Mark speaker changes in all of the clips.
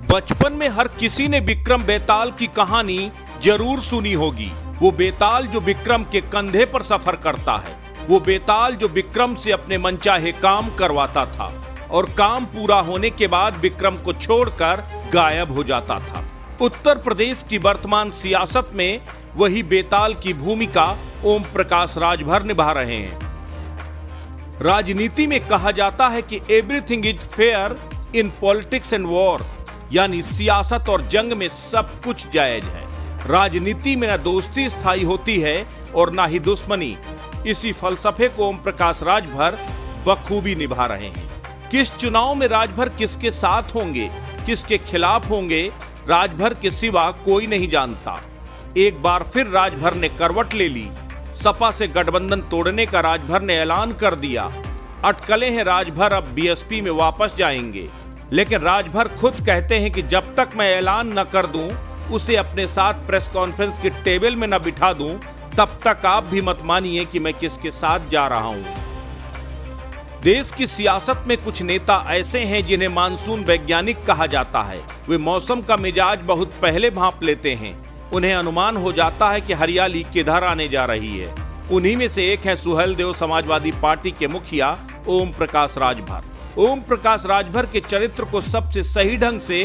Speaker 1: बचपन में हर किसी ने विक्रम बेताल की कहानी जरूर सुनी होगी। वो बेताल जो विक्रम के कंधे पर सफर करता है, वो बेताल जो विक्रम से अपने मनचाहे काम करवाता था और काम पूरा होने के बाद विक्रम को छोड़कर गायब हो जाता था। उत्तर प्रदेश की वर्तमान सियासत में वही बेताल की भूमिका ओम प्रकाश राजभर निभा रहे हैं। राजनीति में कहा जाता है कि everything is fair in politics and war, यानी सियासत और जंग में सब कुछ जायज है। राजनीति में न दोस्ती स्थायी होती है और ना ही दुश्मनी। इसी फलसफे को ओम प्रकाश राजभर बखूबी निभा रहे हैं। किस चुनाव में राजभर किसके साथ होंगे, किसके खिलाफ होंगे, राजभर के सिवा कोई नहीं जानता। एक बार फिर राजभर ने करवट ले ली। सपा से गठबंधन तोड़ने का राजभर ने ऐलान कर दिया। अटकलें हैं राजभर अब बीएसपी में वापस जाएंगे, लेकिन राजभर खुद कहते हैं कि जब तक मैं ऐलान न कर दूं, उसे अपने साथ प्रेस कॉन्फ्रेंस की टेबल में न बिठा दूं, तब तक आप भी मत मानिए कि मैं किसके साथ जा रहा हूं। देश की सियासत में कुछ नेता ऐसे हैं जिन्हें मानसून वैज्ञानिक कहा जाता है। वे मौसम का मिजाज बहुत पहले भांप लेते हैं। उन्हें अनुमान हो जाता है कि हरियाली किधर आने जा रही है। उन्हीं में से एक है सुहेलदेव समाजवादी पार्टी के मुखिया ओम प्रकाश राजभर। ओम प्रकाश राजभर के चरित्र को सबसे सही ढंग से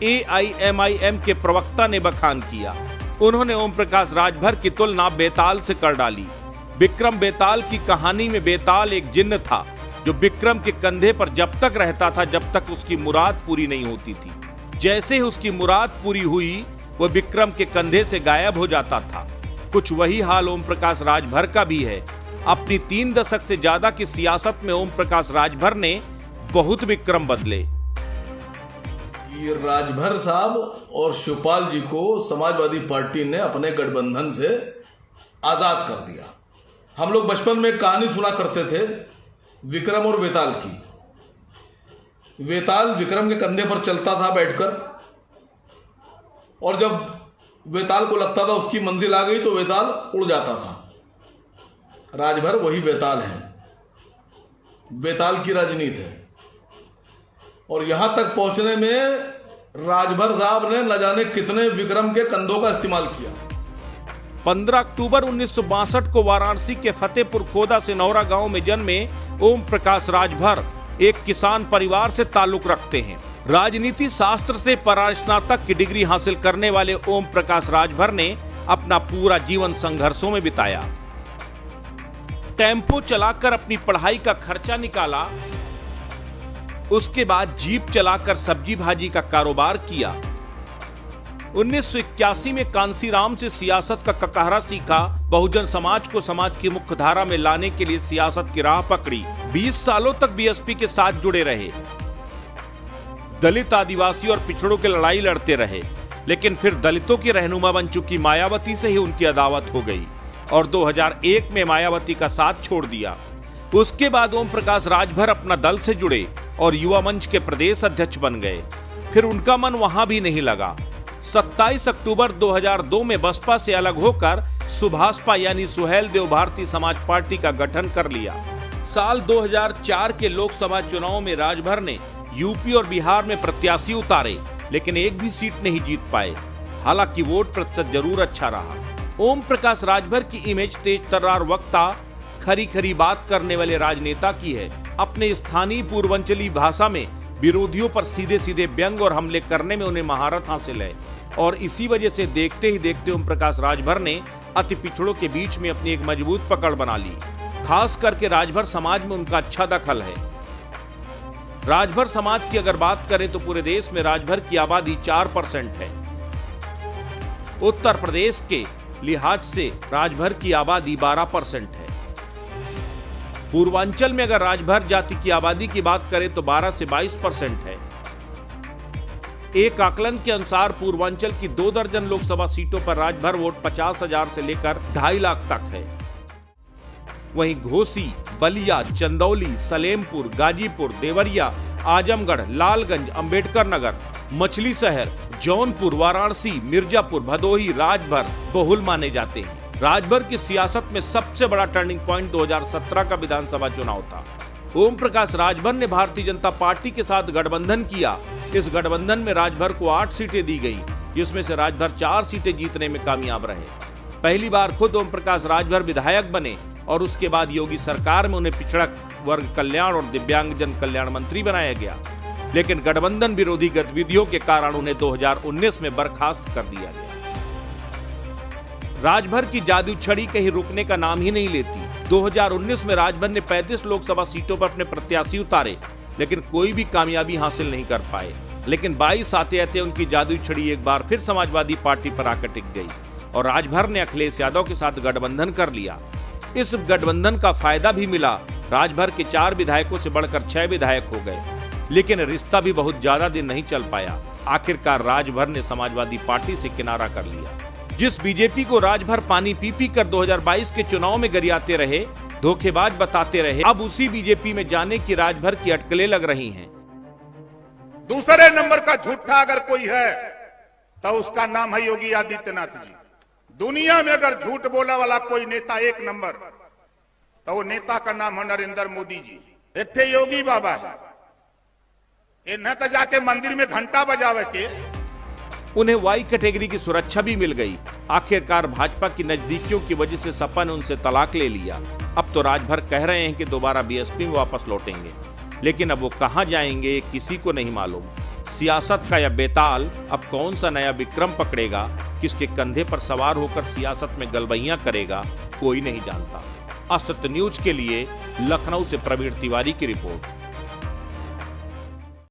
Speaker 1: AIMIM के प्रवक्ता ने बखान किया। उन्होंने ओम प्रकाश राजभर की तुलना बेताल से कर डाली। विक्रम बेताल की कहानी में बेताल एक जिन्न था जो विक्रम के कंधे पर जब तक रहता था जब तक उसकी मुराद पूरी नहीं होती थी। जैसे ही उसकी मुराद पूरी हुई, वह विक्रम के कंधे से गायब हो जाता था। कुछ वही हाल ओम प्रकाश राजभर का भी है। अपनी 3 दशक से ज्यादा की सियासत में ओम प्रकाश राजभर ने बहुत विक्रम बदले।
Speaker 2: ये राजभर साहब और शिवपाल जी को समाजवादी पार्टी ने अपने गठबंधन से आजाद कर दिया। हम लोग बचपन में कहानी सुना करते थे विक्रम और बेताल की। बेताल विक्रम के कंधे पर चलता था बैठकर, और जब बेताल को लगता था उसकी मंजिल आ गई तो बेताल उड़ जाता था। राजभर वही बेताल है। बेताल की राजनीति है, और यहां तक पहुंचने में राजभर साहब ने न जाने कितने विक्रम के कंधों का इस्तेमाल किया।
Speaker 1: 15 अक्टूबर 1962 को वाराणसी के फतेहपुर खोदा से नौरा गांव में जन्मे ओम प्रकाश राजभर एक किसान परिवार से ताल्लुक रखते हैं। राजनीति शास्त्र से परास्नातक की डिग्री हासिल करने वाले ओम प्रकाश राजभर ने अपना पूरा जीवन संघर्षों में बिताया। टेम्पो चलाकर अपनी पढ़ाई का खर्चा निकाला। उसके बाद जीप चलाकर सब्जी भाजी का कारोबार किया। 1981 में कांसीराम से सियासत का ककहरा सीखा। बहुजन समाज को समाज की मुख्य धारा में लाने के लिए सियासत की राह पकड़ी। 20 सालों तक बीएसपी के साथ जुड़े रहे। दलित, आदिवासी और पिछड़ों की लड़ाई लड़ते रहे, लेकिन फिर दलितों की रहनुमा बन चुकी मायावती से ही उनकी अदावत हो गई और 2001 में मायावती का साथ छोड़ दिया। उसके बाद ओम प्रकाश राजभर अपना दल से जुड़े और युवा मंच के प्रदेश अध्यक्ष बन गए। फिर उनका मन वहां भी नहीं लगा। 27 अक्टूबर 2002 में बसपा से अलग होकर सुभाषपा यानी सुहेलदेव भारतीय समाज पार्टी का गठन कर लिया। साल 2004 के लोकसभा चुनाव में राजभर ने यूपी और बिहार में प्रत्याशी उतारे, लेकिन एक भी सीट नहीं जीत पाए। हालांकि वोट प्रतिशत जरूर अच्छा रहा। ओम प्रकाश राजभर की इमेज तेज तर्रार वक्ता, खरी खरी बात करने वाले राजनेता की है। अपने स्थानीय पूर्वांचली भाषा में विरोधियों पर सीधे सीधे व्यंग और हमले करने में उन्हें महारत हासिल है, और इसी वजह से देखते ही देखते ओम प्रकाश राजभर ने अति पिछड़ों के बीच में अपनी एक मजबूत पकड़ बना ली। खास करके राजभर समाज में उनका अच्छा दखल है। राजभर समाज की अगर बात करें तो पूरे देश में राजभर की आबादी 4% है। उत्तर प्रदेश के लिहाज से राजभर की आबादी 12% है। पूर्वांचल में अगर राजभर जाति की आबादी की बात करें तो 12 से 22% है। एक आकलन के अनुसार पूर्वांचल की 2 दर्जन लोकसभा सीटों पर राजभर वोट 50,000 से लेकर 2.5 लाख तक है। वहीं घोसी, बलिया, चंदौली, सलेमपुर, गाजीपुर, देवरिया, आजमगढ़, लालगंज, अंबेडकर नगर, मछली शहर, जौनपुर, वाराणसी, मिर्जापुर, भदोही राजभर बहुल माने जाते हैं। राजभर की सियासत में सबसे बड़ा टर्निंग पॉइंट 2017 का विधानसभा चुनाव था। ओम प्रकाश राजभर ने भारतीय जनता पार्टी के साथ गठबंधन किया इस गठबंधन में राजभर को 8 सीटें दी गई, जिसमें से राजभर 4 सीटें जीतने में कामयाब रहे। पहली बार खुद ओम प्रकाश राजभर विधायक बने और उसके बाद योगी सरकार में उन्हें पिछड़ा वर्ग कल्याण और दिव्यांगजन कल्याण मंत्री बनाया गया। लेकिन गठबंधन विरोधी गतिविधियों के कारण उन्हें 2019 में बर्खास्त कर दिया गया। राजभर की जादू छड़ी कहीं रुकने का नाम ही नहीं लेती। 2019 में राजभर ने 35 लोकसभा सीटों पर अपने प्रत्याशी उतारे, लेकिन कोई भी कामयाबी हासिल नहीं कर पाए। लेकिन 22 आते आते उनकी जादू छड़ी एक बार फिर समाजवादी पार्टी पर आकर टिक गई और राजभर ने अखिलेश यादव के साथ गठबंधन कर लिया। इस गठबंधन का फायदा भी मिला। राजभर के 4 विधायकों से बढ़कर 6 विधायक हो गए, लेकिन रिश्ता भी बहुत ज्यादा दिन नहीं चल पाया। आखिरकार राजभर ने समाजवादी पार्टी से किनारा कर लिया। जिस बीजेपी को राजभर पानी पी पी कर 2022 के चुनाव में गरियाते रहे, धोखेबाज बताते रहे, अब उसी बीजेपी में जाने की राजभर की अटकलें लग रही हैं।
Speaker 3: दूसरे नंबर का झूठा अगर कोई है तो उसका नाम है योगी आदित्यनाथ जी। दुनिया में अगर झूठ बोला वाला कोई नेता एक नंबर, तो वो नेता का नाम है नरेंद्र मोदी जी। एक थे योगी बाबा है, ये न तो जाके मंदिर में घंटा बजावे के,
Speaker 1: उन्हें वाई कैटेगरी की सुरक्षा भी मिल गई। आखिरकार भाजपा की नजदीकियों की वजह से सपा ने उनसे तलाक ले लिया। अब तो राजभर कह रहे हैं कि दोबारा बीएसपी में वापस लौटेंगे, लेकिन अब वो कहां जाएंगे किसी को नहीं मालूम। सियासत का यह बेताल अब कौन सा नया विक्रम पकड़ेगा, किसके कंधे पर सवार होकर सियासत में गलबैयां करेगा, कोई नहीं जानता। अस्त्र न्यूज के लिए लखनऊ से प्रवीण तिवारी की रिपोर्ट।